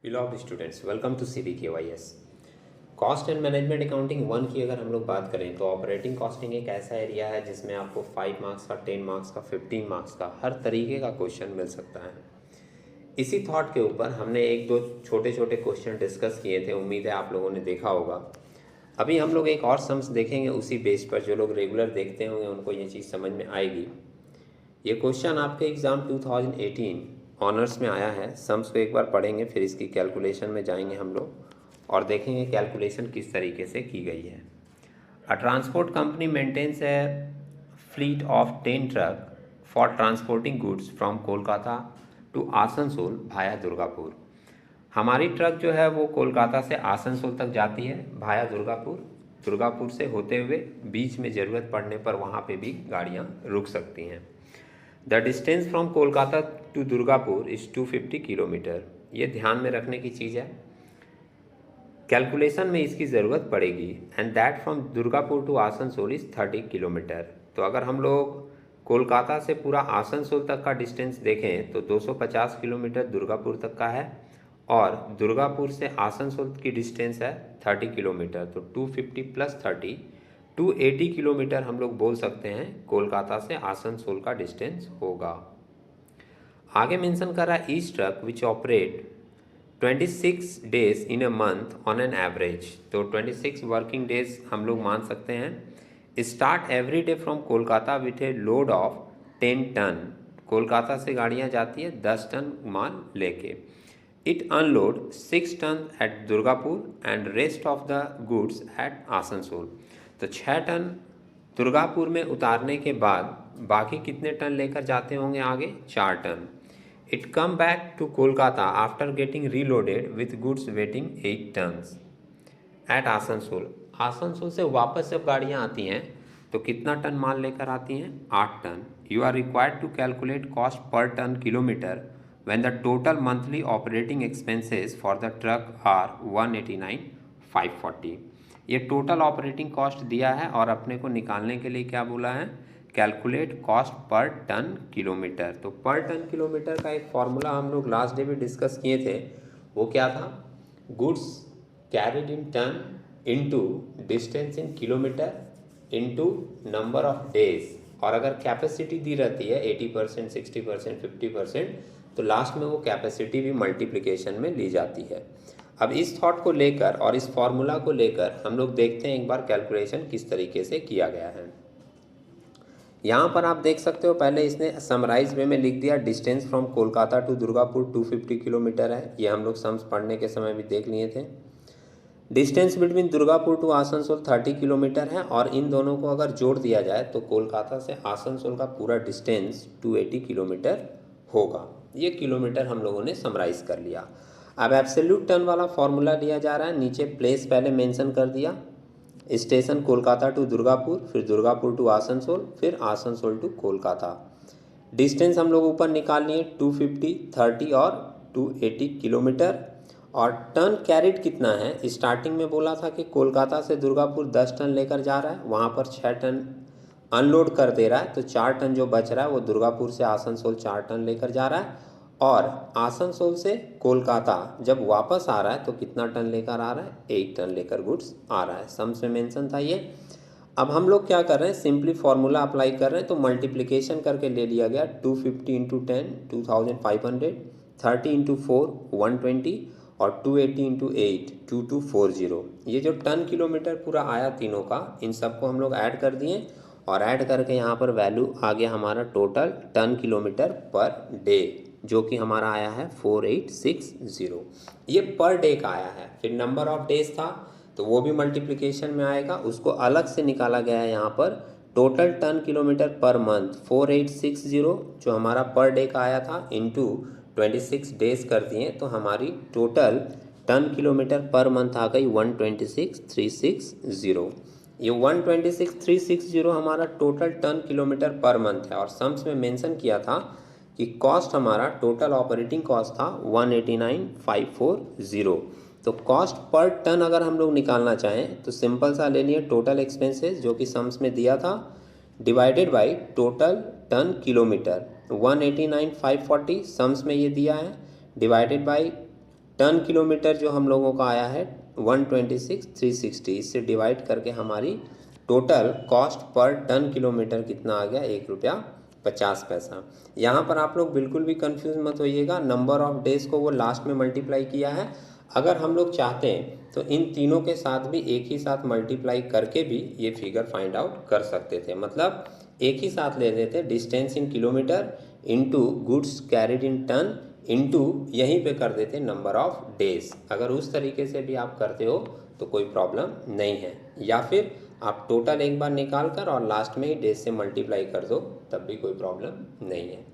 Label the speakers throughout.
Speaker 1: Beloved students, welcome to CBKYS। Cost and management accounting 1 की अगर हम लोग बात करें तो ऑपरेटिंग कॉस्टिंग एक ऐसा एरिया है जिसमें आपको 5 मार्क्स का, 10 मार्क्स का, 15 मार्क्स का हर तरीके का क्वेश्चन मिल सकता है। इसी थॉट के ऊपर हमने एक दो छोटे छोटे क्वेश्चन डिस्कस किए थे, उम्मीद है आप लोगों ने देखा होगा। अभी हम लोग एक और सम्स देखेंगे उसी बेस पर। जो लोग रेगुलर देखते होंगे उनको ये चीज़ समझ में आएगी। ये क्वेश्चन आपके एग्ज़ाम 2018 ऑनर्स में आया है। सम्स को एक बार पढ़ेंगे, फिर इसकी कैलकुलेशन में जाएंगे हम लोग और देखेंगे कैलकुलेशन किस तरीके से की गई है। A transport company maintains a fleet of 10 truck for transporting goods from Kolkata to Asansol भाया दुर्गापुर। हमारी ट्रक जो है वो कोलकाता से आसनसोल तक जाती है भाया दुर्गापुर। दुर्गापुर से होते हुए बीच में ज़रूरत पड़ने पर वहाँ पे भी गाड़ियाँ रुक सकती हैं। The distance from Kolkata to Durgapur is 250 kilometre. ये ध्यान में रखने की चीज़ है, कैलकुलेशन में इसकी ज़रूरत पड़ेगी। And that from Durgapur to Asansol is 30 kilometre. तो अगर हम लोग कोलकाता से पूरा आसनसोल तक का डिस्टेंस देखें तो 250 किलोमीटर दुर्गापुर तक का है और दुर्गापुर से आसनसोल की डिस्टेंस है 30 किलोमीटर। तो 250 + 30 280 किलोमीटर हम लोग बोल सकते हैं कोलकाता से आसनसोल का डिस्टेंस होगा। आगे मेंशन कर रहा है each truck which operate 26 days in a month on an average. तो 26 वर्किंग डेज हम लोग मान सकते हैं। Start every day from Kolkata with a load of 10 ton. Kolkata से गाड़ियाँ जाती है 10 टन माल लेके। It unload 6 ton at Durgapur and rest of the goods at Asansol. तो 6 टन दुर्गापुर में उतारने के बाद बाकी कितने टन लेकर जाते होंगे आगे? 4 ton. It come back to Kolkata after getting reloaded with goods weighting 8 tons at Asansol. Asansol से वापस जब गाड़ियाँ आती हैं तो कितना टन माल लेकर आती हैं? 8 ton. You are required to calculate cost per ton kilometre when the total monthly operating expenses for the truck are 189,540। ये टोटल ऑपरेटिंग कॉस्ट दिया है और अपने को निकालने के लिए क्या बोला है? Calculate cost per ton kilometre. तो पर टन किलोमीटर का एक फॉर्मूला हम लोग लास्ट डे में डिस्कस किए थे। वो क्या था? Goods carried in ton into distance in kilometre into number of days. और अगर कैपेसिटी दी रहती है 80%, 60%, 50%, तो लास्ट में वो कैपेसिटी भी मल्टीप्लिकेशन में ली जाती है। अब इस थॉट को लेकर और इस फॉर्मूला को लेकर हम लोग देखते हैं एक बार कैलकुलेशन किस तरीके से किया गया है। यहाँ पर आप देख सकते हो, पहले इसने समराइज वे में लिख दिया distance from Kolkata to Durgapur 250 kilometre है। ये हम लोग सम्स पढ़ने के समय भी देख लिए थे। Distance between Durgapur to Asansol 30 kilometre है और इन दोनों को अगर जोड़ दिया जाए तो कोलकाता से आसनसोल का पूरा डिस्टेंस 280 किलोमीटर होगा। ये किलोमीटर हम लोगों ने समराइज कर लिया। अब एब्सोल्यूट टन वाला फॉर्मूला लिया जा रहा है। नीचे प्लेस पहले मेंशन कर दिया, स्टेशन कोलकाता टू दुर्गापुर, फिर दुर्गापुर टू आसनसोल, फिर आसनसोल टू कोलकाता। डिस्टेंस हम लोग ऊपर निकाल लिए 250, 30 और 280 किलोमीटर। और टन कैरिड कितना है? स्टार्टिंग में बोला था कि कोलकाता से दुर्गापुर 10 टन लेकर जा रहा है, वहाँ पर 6 टन अनलोड कर दे रहा है, तो 4 टन जो बच रहा है वो दुर्गापुर से आसनसोल 4 टन लेकर जा रहा है। और आसनसोल से कोलकाता जब वापस आ रहा है तो कितना टन लेकर आ रहा है? 8 टन लेकर गुड्स आ रहा है। सम्स में मेंशन था ये। अब हम लोग क्या कर रहे हैं? सिंपली फार्मूला अप्लाई कर रहे हैं। तो मल्टीप्लिकेशन करके ले लिया गया 250 इंटू 10 2500, 30 इंटू 4 120 और 280 इंटू 8 2240। ये जो टन किलोमीटर पूरा आया तीनों का, इन सबको हम लोग ऐड कर दिए और ऐड करके यहाँ पर वैल्यू आ गया हमारा total ton kilometre per day, जो कि हमारा आया है 4860। ये पर डे का आया है। फिर नंबर ऑफ डेज था तो वो भी मल्टीप्लिकेशन में आएगा, उसको अलग से निकाला गया है यहाँ पर। Total ton kilometre per month 4860 जो हमारा पर डे का आया था, इंटू 26 डेज कर दिए तो हमारी total ton kilometre per month आ गई 126,360। ये 126,360 हमारा total ton kilometre per month है। और सम्स में मेंशन किया था कि कॉस्ट हमारा टोटल ऑपरेटिंग कॉस्ट था 189,540। तो कॉस्ट पर टन अगर हम लोग निकालना चाहें तो सिंपल सा ले लिए टोटल एक्सपेंसेस जो कि सम्स में दिया था, divided by total ton kilometre 189,540 sums में ये दिया है, डिवाइडेड बाई टन किलोमीटर जो हम लोगों का आया है 126,360, इससे डिवाइड करके हमारी total cost per ton kilometre कितना आ गया, 1 रुपया 50 पैसा। यहाँ पर आप लोग बिल्कुल भी कंफ्यूज मत होइएगा, नंबर ऑफ डेज को वो लास्ट में मल्टीप्लाई किया है। अगर हम लोग चाहते हैं तो इन तीनों के साथ भी एक ही साथ मल्टीप्लाई करके भी ये फिगर फाइंड आउट कर सकते थे। मतलब एक ही साथ ले लेते, distance in kilometre into goods carried in ton into यहीं पे कर देते नंबर ऑफ डेज। अगर उस तरीके से भी आप करते हो तो कोई प्रॉब्लम नहीं है, या फिर आप टोटल एक बार निकाल कर और लास्ट में ही डेज से मल्टीप्लाई कर दो, तब भी कोई प्रॉब्लम नहीं है।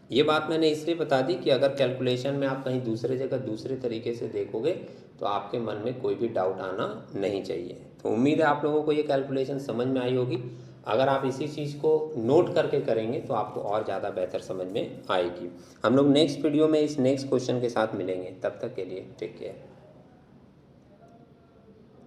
Speaker 1: ये बात मैंने इसलिए बता दी कि अगर कैलकुलेशन में आप कहीं दूसरे जगह दूसरे तरीके से देखोगे तो आपके मन में कोई भी डाउट आना नहीं चाहिए। तो उम्मीद है आप लोगों को ये कैलकुलेशन समझ में आई होगी। अगर आप इसी चीज़ को नोट करके करेंगे तो आपको और ज़्यादा बेहतर समझ में आएगी। हम लोग नेक्स्ट वीडियो में इस नेक्स्ट क्वेश्चन के साथ मिलेंगे, तब तक के लिए टेक केयर।